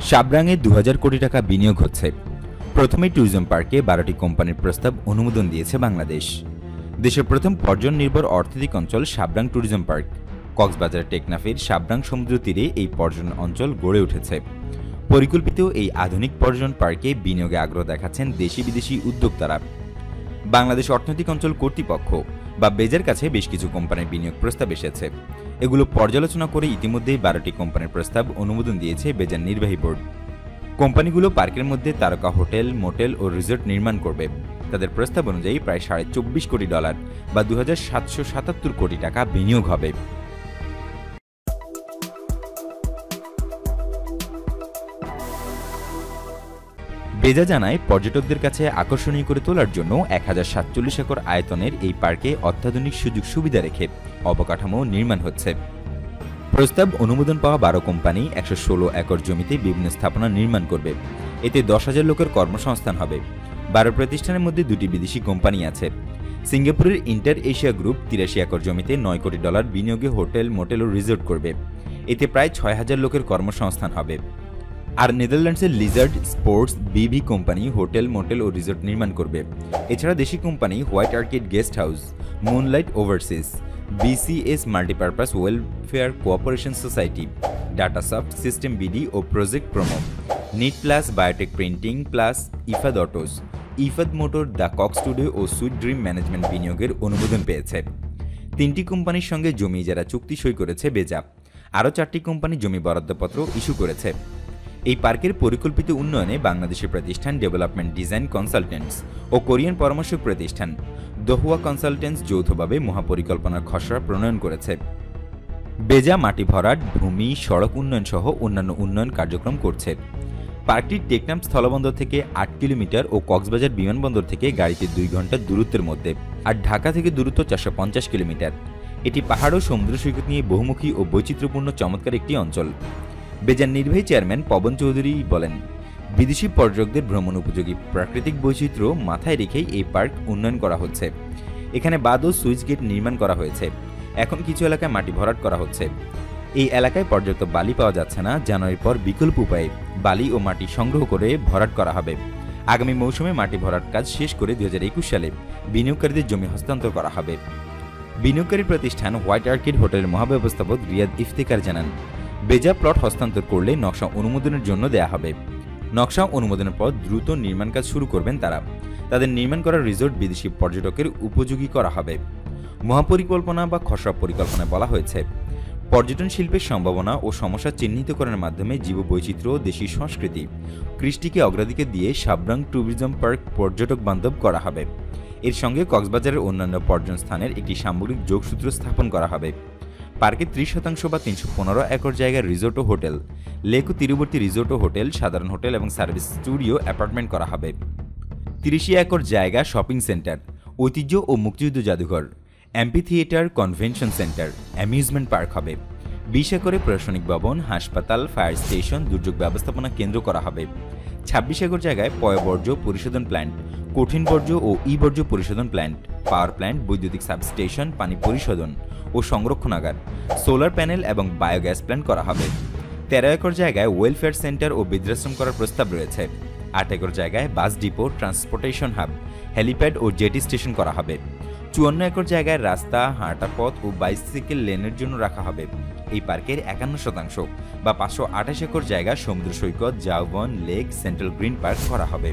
সাবরাঙে ২০০০ কোটি টাকা বিনিয়োগ হচ্ছে। প্রথমে ট্যুরিজম পার্কে ১২টি কোম্পানির প্রস্তাব অনুমোদন দিয়েছে বাংলাদেশ। দেশের প্রথম পর্যটন নির্ভর অর্থনৈতিক অঞ্চল সাবরাং ট্যুরিজম পার্ক। কক্সবাজার টেকনাফের সাবরাং সমুদ্র তীরে এই পর্যটন অঞ্চল গড়ে উঠেছে। পরিকল্পিত এই আধুনিক পর্যটন পার্কে বিনিয়োগে আগ্রহ দেখাচ্ছেন দেশি বিদেশি উদ্যোক্তারা। বাংলাদেশ অর্থনৈতিক অঞ্চল কর্তৃপক্ষ বা বেজার কাছে বেশ কিছু কোম্পানির বিনিয়োগ প্রস্তাব এসেছে। এগুলো পর্যালোচনা করে ইতিমধ্যেই ১২টি কোম্পানির প্রস্তাব অনুমোদন দিয়েছে বেজার নির্বাহী বোর্ড। কোম্পানিগুলো পার্কের মধ্যে তারকা হোটেল, মোটেল ও রিসোর্ট নির্মাণ করবে। তাদের প্রস্তাব অনুযায়ী প্রায় $২৪.৫ কোটি বা ২৭৭৭ কোটি টাকা বিনিয়োগ হবে। বেজা জানায়, পর্যটকদের কাছে আকর্ষণীয় করে তোলার জন্য ১০৪৭ একর আয়তনের এই পার্কে অত্যাধুনিক সুযোগ সুবিধা রেখে অবকাঠামো নির্মাণ হচ্ছে। প্রস্তাব অনুমোদন পাওয়া ১২ কোম্পানি ১১৬ একর জমিতে বিভিন্ন স্থাপনা নির্মাণ করবে। এতে ১০,০০০ লোকের কর্মসংস্থান হবে। ১২ প্রতিষ্ঠানের মধ্যে ২টি বিদেশি কোম্পানি আছে। সিঙ্গাপুরের ইন্টার এশিয়া গ্রুপ ৮৩ একর জমিতে $৯ কোটি বিনিয়োগে হোটেল, মোটেল ও রিসোর্ট করবে। এতে প্রায় ৬,০০০ লোকের কর্মসংস্থান হবে। আর নেদারল্যান্ডসের leisure sports BV company hotel, motel ও রিসোর্ট নির্মাণ করবে। এছাড়া দেশি কোম্পানি white orchid guest house, moonlight overseas, BCS multipurpose welfare cooperation society, Datasoft system BD ও project promo, knit plus, biotech printing plus, Ifad autos, Ifad motor, the cock studio ও sweet dream management বিনিয়োগের অনুমোদন পেয়েছে। ৩টি কোম্পানির সঙ্গে জমি ইজারা চুক্তি সই করেছে বেজা। আরও ৪টি কোম্পানি জমি বরাদ্দপত্র ইস্যু করেছে। এই পার্কের পরিকল্পিত উন্নয়নে বাংলাদেশের প্রতিষ্ঠান ডেভেলপমেন্ট ডিজাইন কনসালটেন্টস ও কোরিয়ান পরামর্শক প্রতিষ্ঠান দহুয়া কনসালটেন্টস যৌথভাবে মহাপরিকল্পনার খসড়া প্রণয়ন করেছে। বেজা মাটি ভরাট, ভূমি, সড়ক উন্নয়ন সহ অন্যান্য উন্নয়ন কার্যক্রম করছে। পার্কটি টেকনাফ স্থলবন্দর থেকে ৮ কিলোমিটার ও কক্সবাজার বিমানবন্দর থেকে গাড়িতে ২ ঘন্টা দূরত্বের মধ্যে, আর ঢাকা থেকে দূরত্ব ৪৫০ কিলোমিটার। এটি পাহাড় ও সমুদ্র সৈকত নিয়ে বহুমুখী ও বৈচিত্র্যপূর্ণ চমৎকার একটি অঞ্চল। বেজার নির্বাহী চেয়ারম্যান পবন চৌধুরী বলেন, বিদেশি পর্যটকদের ভ্রমণ উপযোগী প্রাকৃতিক বৈচিত্র্য মাথায় রেখেই এই পার্ক উন্নয়ন করা হচ্ছে। এখানে বাঁধ ও সুইচ গেট নির্মাণ করা হয়েছে। এখন কিছু এলাকায় মাটি ভরাট করা হচ্ছে। এই এলাকায় পর্যাপ্ত বালি পাওয়া যাচ্ছে না। জানুয়ারির পর বিকল্প উপায়ে বালি ও মাটি সংগ্রহ করে ভরাট করা হবে। আগামী মৌসুমে মাটি ভরাট কাজ শেষ করে ২০২১ সালে বিনিয়োগকারীদের জমি হস্তান্তর করা হবে। বিনিয়োগকারী প্রতিষ্ঠান হোয়াইট আর্কিড হোটেলের মহাব্যবস্থাপক রিয়াদ ইফতেখার জানান, বেজা প্লট হস্তান্তর করলে নকশা অনুমোদনের জন্য দেয়া হবে। নকশা অনুমোদনের পর দ্রুত নির্মাণ কাজ শুরু করবেন তারা। তাদের নির্মাণ করা রিসোর্ট বিদেশি পর্যটকের উপযোগী করা হবে। মহাপরিকল্পনা বা খসড়া পরিকল্পনায় বলা হয়েছে, পর্যটন শিল্পের সম্ভাবনা ও সমস্যা চিহ্নিতকরণের মাধ্যমে জীববৈচিত্র্য, দেশি সংস্কৃতি, কৃষ্টিকে অগ্রাধিকার দিয়ে সাবরাং ট্যুরিজম পার্ক পর্যটক বান্ধব করা হবে। এর সঙ্গে কক্সবাজারের অন্যান্য পর্যটন স্থানের একটি সামগ্রিক যোগসূত্র স্থাপন করা হবে। পার্কে ৩০% বা ৩১৫ একর জায়গার রিসোর্ট ও হোটেল, লেক ও তীরবর্তী রিসোর্ট ও হোটেল, সাধারণ হোটেল এবং সার্ভিস স্টুডিও অ্যাপার্টমেন্ট করা হবে। ৩০ একর জায়গা শপিং সেন্টার, ঐতিহ্য ও মুক্তিযুদ্ধ জাদুঘর, amphi theatre, convention centre, amusement park হবে। ২০ একরে প্রশাসনিক ভবন, হাসপাতাল, ফায়ার স্টেশন, দুর্যোগ ব্যবস্থাপনা কেন্দ্র করা হবে। ২৬ একর জায়গায় পয়ঃবর্জ্য পরিশোধন প্ল্যান্ট, কঠিন বর্জ্য ও ই বর্জ্য পরিশোধন প্ল্যান্ট, পাওয়ার প্ল্যান্ট, বৈদ্যুতিক সাবস্টেশন, পানি পরিশোধন ও সংরক্ষণাগার, সোলার প্যানেল এবং বায়োগ্যাস প্ল্যান্ট করা হবে। ১৩ একর জায়গায় ওয়েলফেয়ার সেন্টার ও বৃদ্ধাশ্রম করার প্রস্তাব রয়েছে। ৮ একর জায়গায় bus depot, transportation hub, helipad ও জেটি স্টেশন করা হবে। ৫৪ একর জায়গায় রাস্তা, হাঁটা পথ ও বাইসাইকেল লেনের জন্য রাখা হবে। এই পার্কের ৫১% বা ৫২৮ একর জায়গা সমুদ্র সৈকত, ঝাউবন, লেক, সেন্ট্রাল গ্রিন পার্ক করা হবে।